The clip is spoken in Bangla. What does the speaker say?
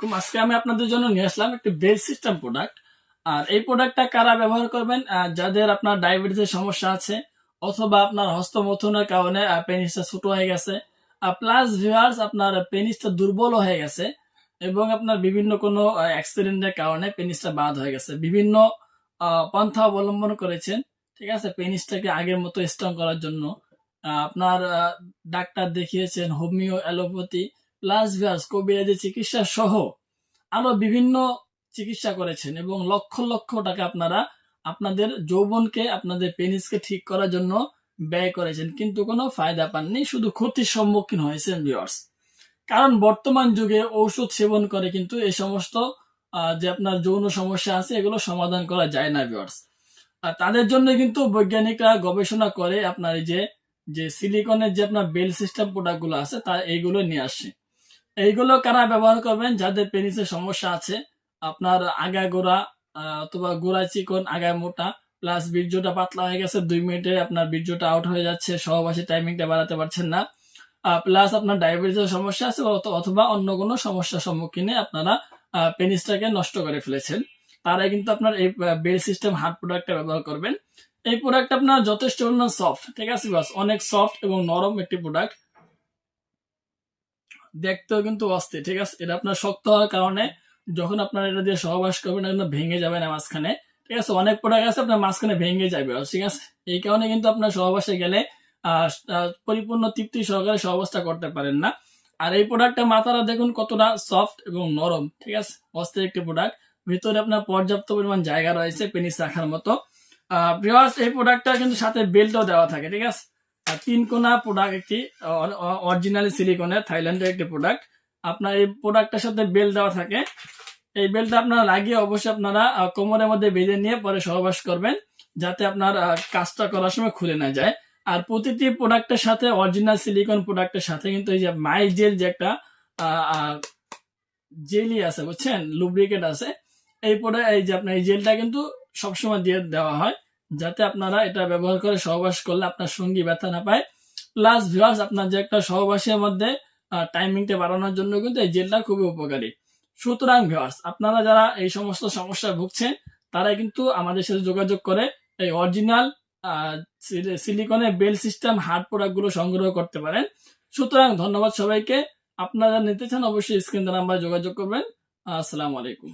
আলাইকুম। আজকে আমি আপনাদের জন্য নিয়ে আসলাম একটি বেল সিস্টেম প্রোডাক্ট। আর এই প্রোডাক্টটা কারা ব্যবহার করবেন? যাদের আপনার ডায়াবেটিসের সমস্যা আছে, অথবা আপনার হস্তমৈথুনের কারণে পেনিসটা ছোট হয়ে গেছে, প্লাস ভিউয়ার্স আপনার পেনিসটা দুর্বল হয়ে গেছে, এবং আপনার বিভিন্ন কোনো অ্যাক্সিডেন্টের কারণে পেনিসটা বাদ হয়ে গেছে, বিভিন্ন পন্থা অবলম্বন করেছেন, ঠিক আছে, পেনিসটাকে আগের মতো স্ট্রং করার জন্য। আপনার ডাক্তার দেখিয়েছেন, হোমিও, অ্যালোপ্যাথি, প্লাস ভিউয়ার্স কবিরাজি চিকিৎসা সহ আরো বিভিন্ন চিকিৎসা করেছেন, এবং লক্ষ লক্ষ টাকা আপনারা আপনাদের যৌবনকে, আপনাদের পেনিসকে ঠিক করার জন্য ব্যয় করেছেন, কিন্তু কোনো ফায়দা পাননি, শুধু ক্ষতির সম্মুখীন হয়েছেন ভিউয়ার্স। কারণ বর্তমান যুগে ঔষধ সেবন করে কিন্তু এই সমস্ত যে আপনার যৌন সমস্যা আছে এগুলো সমাধান করা যায় না ভিউয়ার্স। আর তাদের জন্য কিন্তু বৈজ্ঞানিকরা গবেষণা করে আপনার এই যে যে সিলিকনের যে আপনার বেল সিস্টেম প্রোডাক্ট গুলো আছে তা এইগুলো নিয়ে আসে। এইগুলো কারা ব্যবহার করবেন? যাদের পেনিসের সমস্যা আছে, আপনার আগা গোড়া অথবা গোড়া চিকন, আগায় মোটা, প্লাস বীর্যটা পাতলা হয়ে গেছে, 2 মিনিটে আপনার বীর্যটা আউট হয়ে যাচ্ছে, সহবাসী টাইমিংটা বাড়াতে পারছেন না, প্লাস আপনার ডায়াবেটিসের সমস্যা আছে, অথবা অন্য কোনো সমস্যার সম্মুখীনে আপনারা পেনিসটাকে নষ্ট করে ফেলেছেন, তারা কিন্তু আপনার এই বেল সিস্টেম হার্ট প্রোডাক্টটা ব্যবহার করবেন। এই প্রোডাক্ট আপনার যথেষ্ট পরিমাণ সফট, ঠিক আছে বাস, অনেক সফট এবং নরম একটি প্রোডাক্ট, দেখতেও কিন্তু অস্থির, ঠিক আছে। এটা আপনার শক্ত হওয়ার কারণে যখন আপনার এটা দিয়ে সহবাস করবেন এটা ভেঙে যাবে না মাঝখানে, ঠিক আছে। অনেক প্রোডাক্ট আছে আপনার মাঝখানে ভেঙে যাবে, ঠিক আছে। এই কারণে কিন্তু আপনার সহবাসে গেলে পরিপূর্ণ তৃপ্তি সহকারে সহবাসটা করতে পারেন না। আর এই প্রোডাক্টটা মাথাটা দেখুন কতটা সফট এবং নরম, ঠিক আছে, অস্থির একটি প্রোডাক্ট। ভিতরে আপনার পর্যাপ্ত পরিমাণ জায়গা রয়েছে পেনিস রাখার মতো। ভিউয়ার্স, এই প্রোডাক্টটা কিন্তু সাথে বেল্টও দেওয়া থাকে, ঠিক আছে। আর 3 কোনা প্রোডাক্ট, একটি অরিজিনালি সিলিকনের থাইল্যান্ডের একটি প্রোডাক্ট। আপনার এই প্রোডাক্টের সাথে বেল্ট দেওয়া থাকে। এই বেল্টটা আপনারা লাগিয়ে অবশ্যই আপনারা কোমরের মধ্যে বেঁধে নিয়ে পরে সহবাস করবেন, যাতে আপনার কাজটা করার সময় খুলে না যায়। আর প্রতিটি প্রোডাক্টের সাথে, অরিজিনাল সিলিকন প্রোডাক্টের সাথে কিন্তু এই যে মাই জেল যে একটা জেলি আছে, বুঝছেন, লুব্রিকেট আছে, এই যে আপনার এই জেলটা কিন্তু সবসময় দিয়ে দেওয়া হয়, যাতে আপনারা এটা ব্যবহার করে সহবাস করলে আপনার সঙ্গী ব্যথা না পায়। প্লাস ভিউয়ার্স, আপনার যে একটা সহবাসের মধ্যে টাইমিংটা বাড়ানোর জন্য কিন্তু এই জেলটা খুবই উপকারী। সুতরাং ভিউয়ার্স, আপনারা যারা এই সমস্ত সমস্যায় ভুগছেন তারা কিন্তু আমাদের সাথে যোগাযোগ করে এই অরিজিনাল সিলিকনের বেল সিস্টেম হার্ড প্রোডাক্ট গুলো সংগ্রহ করতে পারেন। সুতরাং ধন্যবাদ সবাইকে। আপনারা নিতে চান অবশ্যই স্ক্রিন নাম্বার যোগাযোগ করবেন। আসসালামু আলাইকুম।